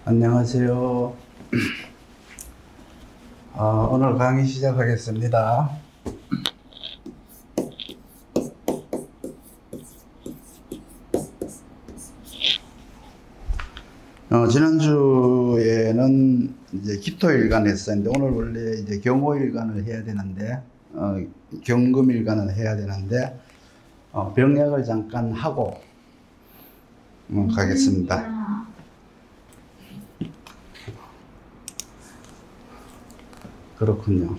안녕하세요. 오늘 강의 시작하겠습니다. 지난주에는 이제 기토일간 했었는데, 오늘 원래 이제 경호일간을 해야 되는데, 경금일간을 해야 되는데, 병약을 잠깐 하고 가겠습니다. 그렇군요.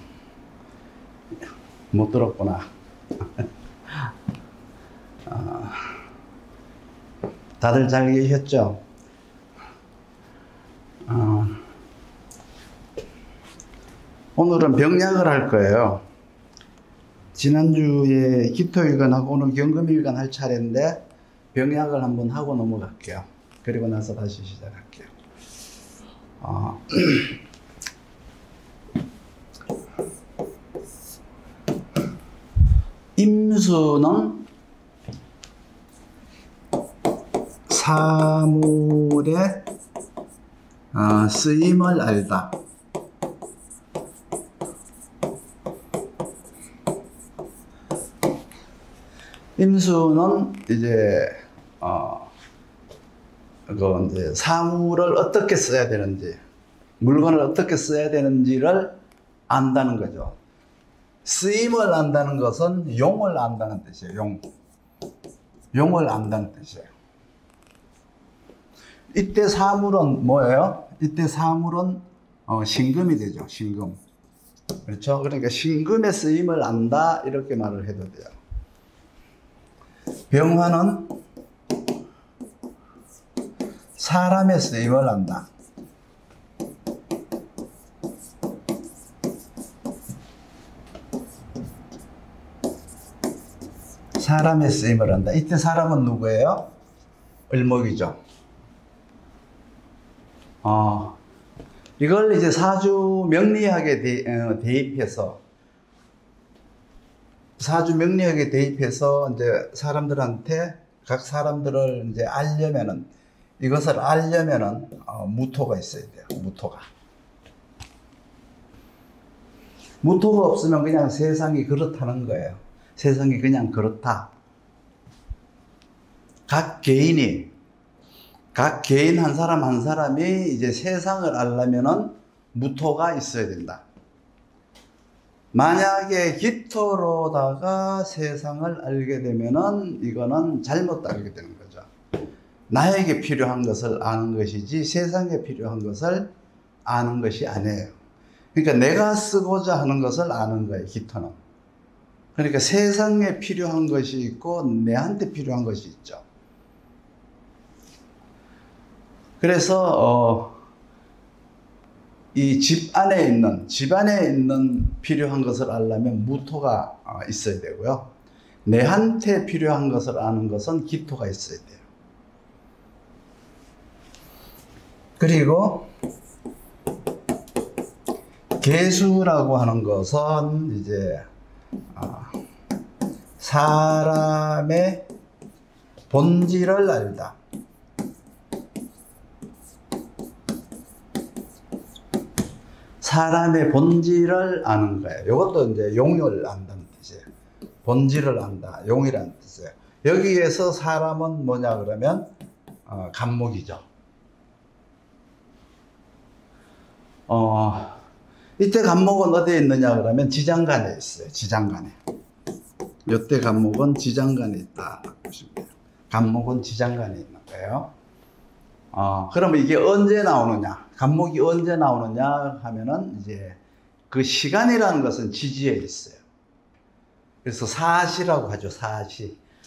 못 들었구나. 다들 잘 계셨죠? 오늘은 병약을 할 거예요. 지난주에 기토일간하고 오늘 경금일간 할 차례인데 병약을 한번 하고 넘어갈게요. 그리고 나서 다시 시작할게요. 임수는 사물의 쓰임을 알다. 임수는 이제 이제 사물을 어떻게 써야 되는지, 물건을 어떻게 써야 되는지를 안다는 거죠. 쓰임을 안다는 것은 용을 안다는 뜻이에요. 용을 안다는 뜻이에요. 이때 사물은 뭐예요? 이때 사물은 신금이 되죠. 신금. 그렇죠? 그러니까 신금의 쓰임을 안다, 이렇게 말을 해도 돼요. 병화는 사람의 쓰임을 안다. 사람의 쓰임을 한다. 이때 사람은 누구예요? 을목이죠. 이걸 이제 사주 명리학에 대입해서 이제 사람들한테, 각 사람들을 이제 이것을 알려면은 무토가 있어야 돼요. 무토가 없으면 그냥 세상이 그렇다는 거예요. 세상이 그냥 그렇다. 각 개인 한 사람 한 사람이 이제 세상을 알려면은 무토가 있어야 된다. 만약에 기토로다가 세상을 알게 되면은 이거는 잘못 알게 되는 거죠. 나에게 필요한 것을 아는 것이지 세상에 필요한 것을 아는 것이 아니에요. 그러니까 내가 쓰고자 하는 것을 아는 거예요, 기토는. 그러니까 세상에 필요한 것이 있고 내한테 필요한 것이 있죠. 그래서 이 집안에 있는 필요한 것을 알려면 무토가 있어야 되고요. 내한테 필요한 것을 아는 것은 기토가 있어야 돼요. 그리고 계수라고 하는 것은 이제 사람의 본질을 알다. 사람의 본질을 아는 거예요. 이것도 이제 용을 안다는 뜻이에요. 본질을 안다, 용이라는 뜻이에요. 여기에서 사람은 뭐냐 그러면 간목이죠. 이때 간목은 어디에 있느냐 그러면 지장간에 있어요. 지장간에. 이때 간목은 지장간에 있다 보시면 돼요. 간목은 지장간에 있는 거예요. 그러면 이게 언제 나오느냐? 간목이 언제 나오느냐 하면은 이제 그 시간이라는 것은 지지에 있어요. 그래서 사시라고 하죠.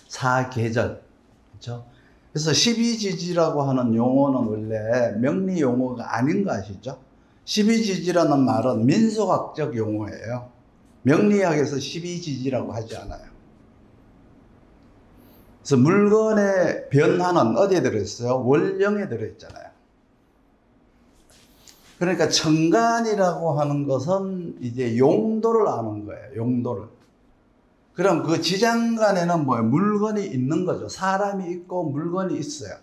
사계절. 그렇죠? 그래서 12지지라고 하는 용어는 원래 명리 용어가 아닌 거 아시죠? 12지지라는 말은 민속학적 용어예요. 명리학에서 12지지라고 하지 않아요. 그래서 물건의 변화는 어디에 들어있어요? 원령에 들어있잖아요. 그러니까 천간이라고 하는 것은 이제 용도를 아는 거예요. 용도를. 그럼 그 지장간에는 뭐예요? 물건이 있는 거죠. 사람이 있고 물건이 있어요.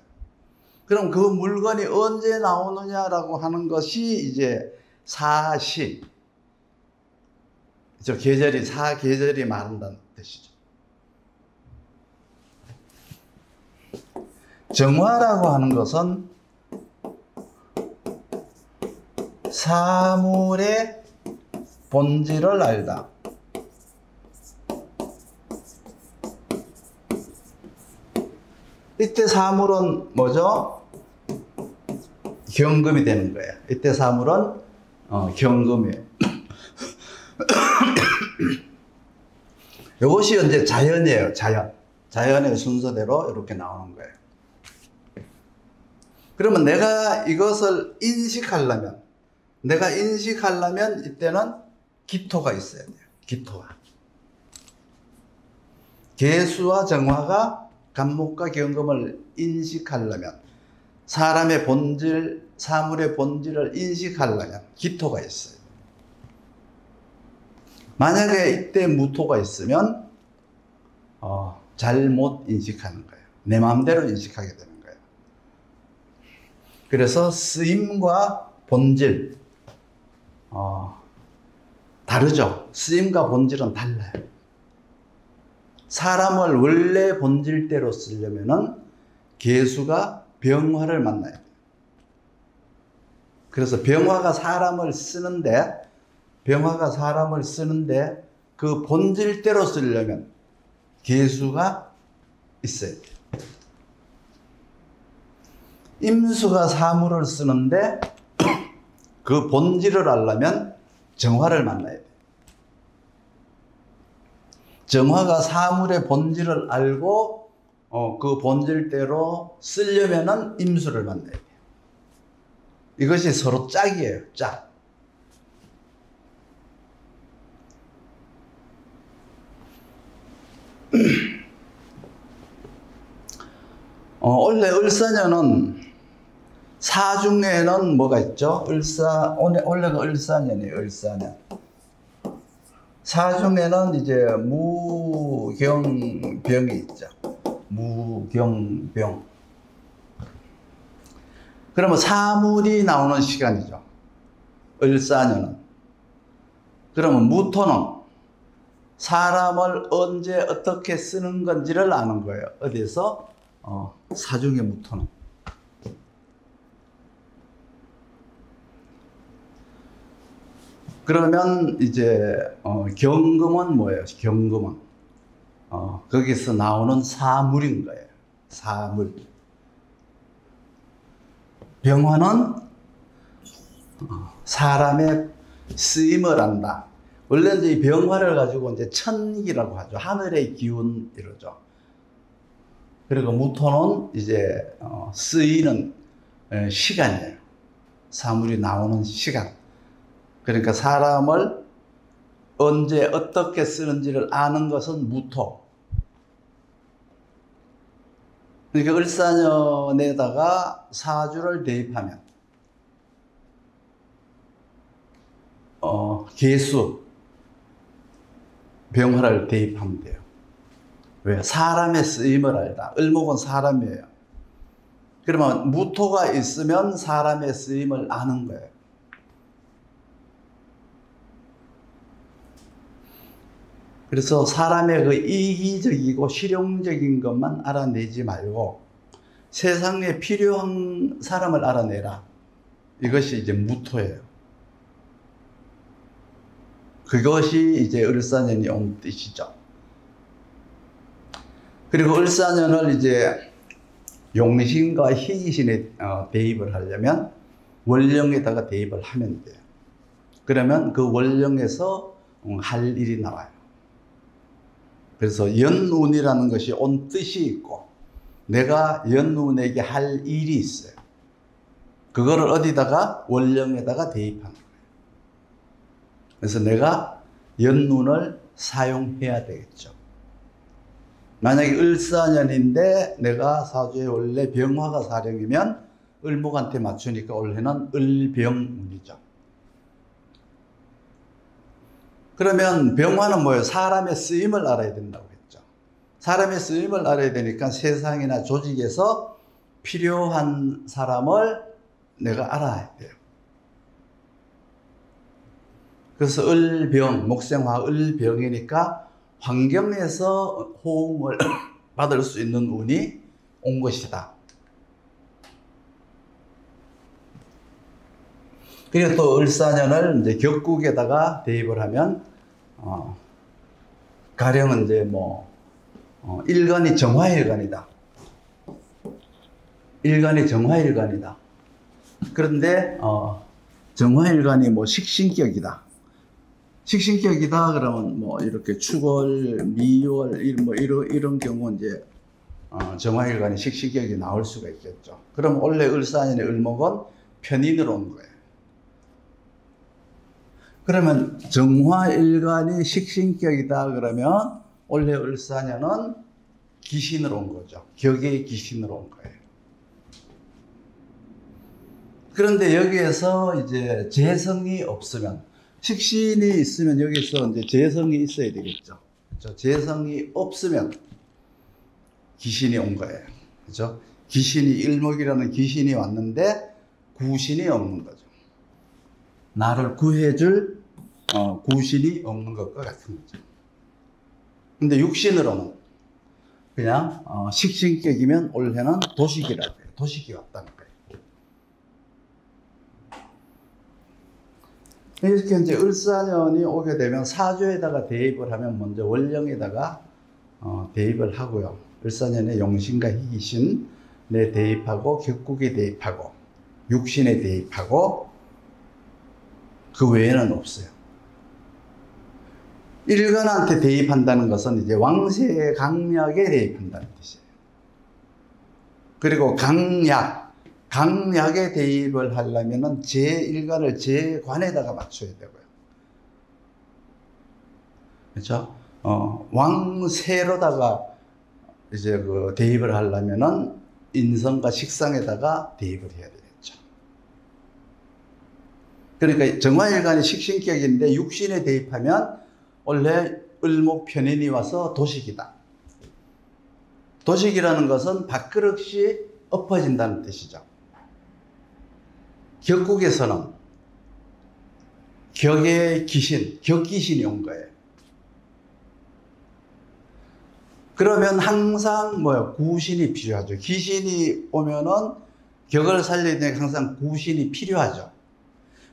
그럼 그 물건이 언제 나오느냐라고 하는 것이 이제 사시. 저 계절이, 사계절이 말한다는 뜻이죠. 정화라고 하는 것은 사물의 본질을 알다. 이때 사물은 뭐죠? 경금이 되는 거예요. 이때 사물은 경금이에요. 이것이 이제 자연이에요. 자연의 순서대로 이렇게 나오는 거예요. 그러면 내가 이것을 인식하려면 이때는 기토가 있어야 돼요. 기토가. 계수와 정화가 간목과 경금을 인식하려면, 사람의 본질, 사물의 본질을 인식하려면 기토가 있어요. 만약에 이때 무토가 있으면 잘못 인식하는 거예요. 내 마음대로 인식하게 되는 거예요. 그래서 쓰임과 본질 다르죠. 쓰임과 본질은 달라요. 사람을 원래 본질대로 쓰려면은 계수가 병화를 만나야 돼요. 그래서 병화가 사람을 쓰는데 그 본질대로 쓰려면 계수가 있어야 돼요. 임수가 사물을 쓰는데 그 본질을 알려면 정화를 만나야 돼요. 정화가 사물의 본질을 알고 그 본질대로 쓰려면은 임수를 만나야 돼요. 이것이 서로 짝이에요. 짝. 원래 을사년은 사중에는 뭐가 있죠? 원래가 을사년이에요. 을사년. 사중에는 이제 무경병이 있죠. 무경병. 그러면 사물이 나오는 시간이죠. 을사년은. 그러면 무토는 사람을 언제 어떻게 쓰는 건지를 아는 거예요. 어디에서? 사중의 무토는. 그러면 이제 경금은 뭐예요? 경금은 거기서 나오는 사물인 거예요. 사물. 병화는 사람의 쓰임을 안다. 원래 이제 이 병화를 가지고 이제 천기라고 하죠. 하늘의 기운 이러죠. 그리고 무토는 이제 쓰이는 시간이에요. 사물이 나오는 시간. 그러니까 사람을 언제 어떻게 쓰는지를 아는 것은 무토. 그러니까 을사년에다가 사주를 대입하면 계수, 병화를 대입하면 돼요. 왜? 사람의 쓰임을 알다. 을목은 사람이에요. 그러면 무토가 있으면 사람의 쓰임을 아는 거예요. 그래서 사람의 그 이기적이고 실용적인 것만 알아내지 말고 세상에 필요한 사람을 알아내라. 이것이 이제 무토예요. 그것이 이제 을사년이 온 뜻이죠. 그리고 을사년을 이제 용신과 희신에 대입을 하려면 월령에다가 대입을 하면 돼요. 그러면 그 월령에서 할 일이 나와요. 그래서 연운이라는 것이 온 뜻이 있고 내가 연운에게 할 일이 있어요. 그거를 어디다가? 월령에다가 대입하는 거예요. 그래서 내가 연운을 사용해야 되겠죠. 만약에 을사년인데 내가 사주에 원래 병화가 사령이면 을목한테 맞추니까 올해는 을병운이죠. 그러면 병화는 뭐예요? 사람의 쓰임을 알아야 된다고 했죠. 사람의 쓰임을 알아야 되니까 세상이나 조직에서 필요한 사람을 내가 알아야 돼요. 그래서 을병, 목생화 을병이니까 환경에서 호응을 받을 수 있는 운이 온 것이다. 그리고 또 을사년을 이제 격국에다가 대입을 하면, 가령은 이제 일간이 정화일간이다. 일간이 정화일간이다. 그런데, 정화일간이 식신격이다. 식신격이다 그러면 이렇게 축월, 미월, 이런 경우 이제, 정화일간이 식신격이 나올 수가 있겠죠. 그럼 원래 을사년의 을목은 편인으로 온 거예요. 그러면 정화일간이 식신격이다 그러면 원래 을사년은 기신으로 온 거죠. 격의 기신으로 온 거예요. 그런데 여기에서 이제 재성이 없으면, 식신이 있으면 여기서 이제 재성이 있어야 되겠죠. 그렇죠? 재성이 없으면 기신이 온 거예요. 그렇죠? 기신이, 일목이라는 기신이 왔는데 구신이 없는 거죠. 나를 구해줄 구신이 없는 것과 같은 거죠. 근데 육신으로는 그냥 식신격이면 올해는 도식이라고 해요. 도식이 왔다는 거예요. 이렇게 이제 을사년이 오게 되면 사주에다가 대입을 하면 먼저 월령에다가 대입을 하고요. 을사년에 용신과 희신에 대입하고 격국에 대입하고 육신에 대입하고 그 외에는 없어요. 일간한테 대입한다는 것은 이제 왕세 강약에 대입한다는 뜻이에요. 그리고 강약에 대입을 하려면은 제1간을 제 관에다가 맞춰야 되고요. 그렇죠? 왕세로다가 이제 대입을 하려면은 인성과 식상에다가 대입을 해야 되겠죠. 그러니까 정화일간이 식신격인데 육신에 대입하면 원래 을목 편인이 와서 도식이다. 도식이라는 것은 밥그릇이 엎어진다는 뜻이죠. 격국에서는 격의 기신, 격기신이 온 거예요. 그러면 항상 구신이 필요하죠. 기신이 오면은 격을 살리는 데 항상 구신이 필요하죠.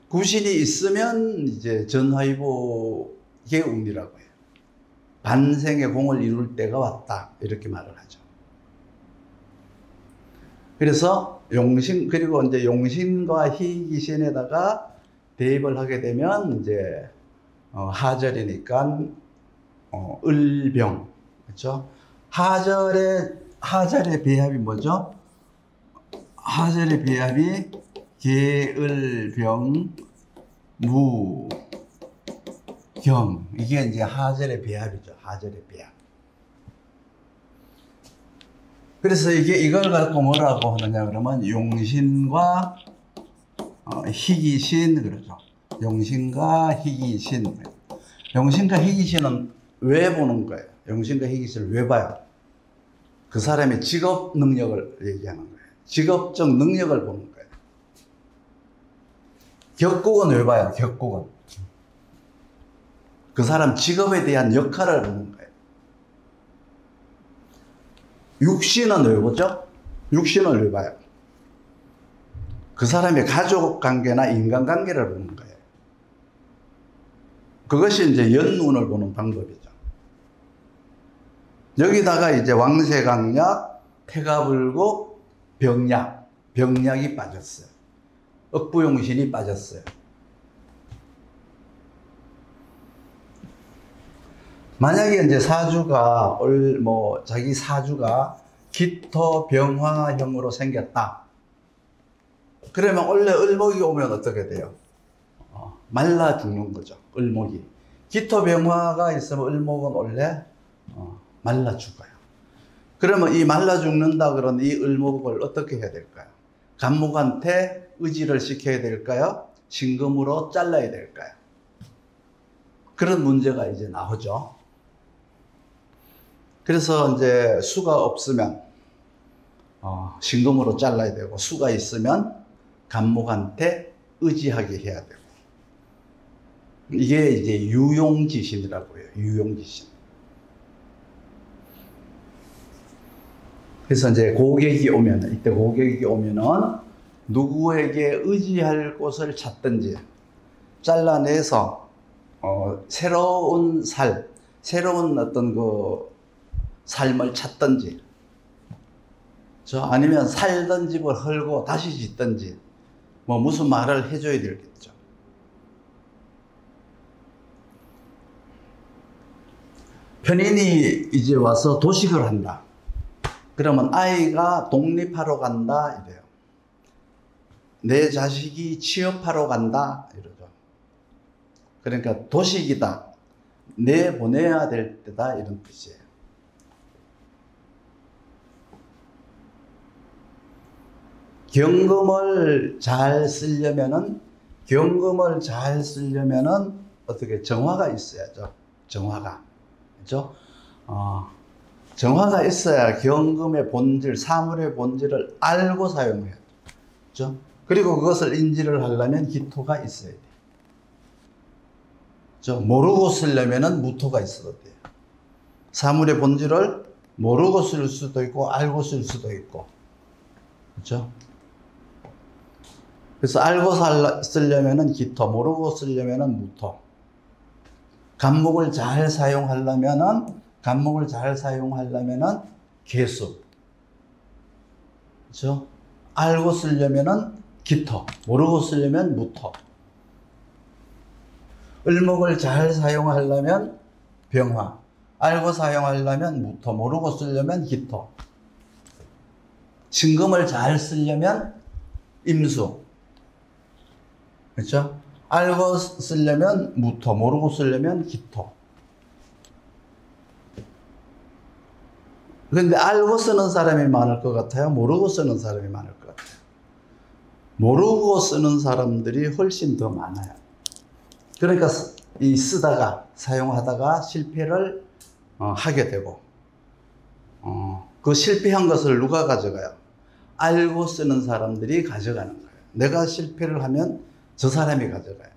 구신이 있으면 이제 전화위복의 운이라고 해요. 반생의 공을 이룰 때가 왔다. 이렇게 말을 하죠. 그래서 용신, 그리고 이제 용신과 희귀신에다가 대입을 하게 되면 이제 하절이니까 을병. 그렇죠? 하절의 배합이 뭐죠? 하절의 배합이 계을병 무경, 이게 이제 하절의 배합이죠. 하절의 배합. 그래서 이걸 갖고 뭐라고 하느냐 그러면 용신과 희귀신 그러죠. 용신과 희귀신. 용신과 희귀신은 왜 보는 거예요? 용신과 희귀신을 왜 봐요? 그 사람의 직업 능력을 얘기하는 거예요. 직업적 능력을 보는 거예요. 격국은 왜 봐요? 격국은 그 사람 직업에 대한 역할을 보는 거예요. 육신은 왜 보죠? 육신을 왜 봐요? 그 사람의 가족 관계나 인간관계를 보는 거예요. 그것이 이제 연운을 보는 방법이죠. 여기다가 이제 왕세강약, 태가불국, 병약이 빠졌어요. 억부용신이 빠졌어요. 만약에 이제 사주가 자기 사주가 기토병화형으로 생겼다. 그러면 원래 을목이 오면 어떻게 돼요? 말라 죽는 거죠. 을목이. 기토병화가 있으면 을목은 원래 말라 죽어요. 그러면 이 말라 죽는다 그런 이 을목을 어떻게 해야 될까요? 간목한테 의지를 시켜야 될까요? 신금으로 잘라야 될까요? 그런 문제가 이제 나오죠. 그래서 이제 수가 없으면 신금으로 잘라야 되고, 수가 있으면 간목한테 의지하게 해야 되고. 이게 이제 유용지신이라고 해요. 유용지신. 그래서 이제 고객이 오면, 이때 고객이 오면은 누구에게 의지할 곳을 찾든지 잘라내서 새로운 새로운 어떤 그 삶을 찾든지, 아니면 살던 집을 헐고 다시 짓든지, 뭐 무슨 말을 해줘야 되겠죠. 편인이 이제 와서 도식을 한다. 그러면 아이가 독립하러 간다 이래요. 내 자식이 취업하러 간다 이러죠. 그러니까 도식이다. 내보내야 될 때다 이런 뜻이에요. 경금을 잘 쓰려면은 어떻게 정화가 있어야죠. 정화가. 그죠? 정화가 있어야 경금의 본질, 사물의 본질을 알고 사용해야죠. 그죠? 그리고 그것을 인지를 하려면 기토가 있어야 돼요. 그죠? 모르고 쓰려면은 무토가 있어도 돼요. 사물의 본질을 모르고 쓸 수도 있고, 알고 쓸 수도 있고. 그죠? 그래서 알고 쓰려면은 기토, 모르고 쓰려면은 무토. 간목을 잘 사용하려면은 개수. 그죠? 알고 쓰려면은 기토, 모르고 쓰려면 무토. 을목을 잘 사용하려면 병화, 알고 사용하려면 무토, 모르고 쓰려면 기토. 신금을 잘 쓰려면 임수. 그렇죠? 알고 쓰려면 무토, 모르고 쓰려면 기토. 그런데 알고 쓰는 사람이 많을 것 같아요? 모르고 쓰는 사람이 많을 것 같아요? 모르고 쓰는 사람들이 훨씬 더 많아요. 그러니까 쓰다가, 사용하다가 실패를 하게 되고, 그 실패한 것을 누가 가져가요? 알고 쓰는 사람들이 가져가는 거예요. 내가 실패를 하면 저 사람이 가져가요.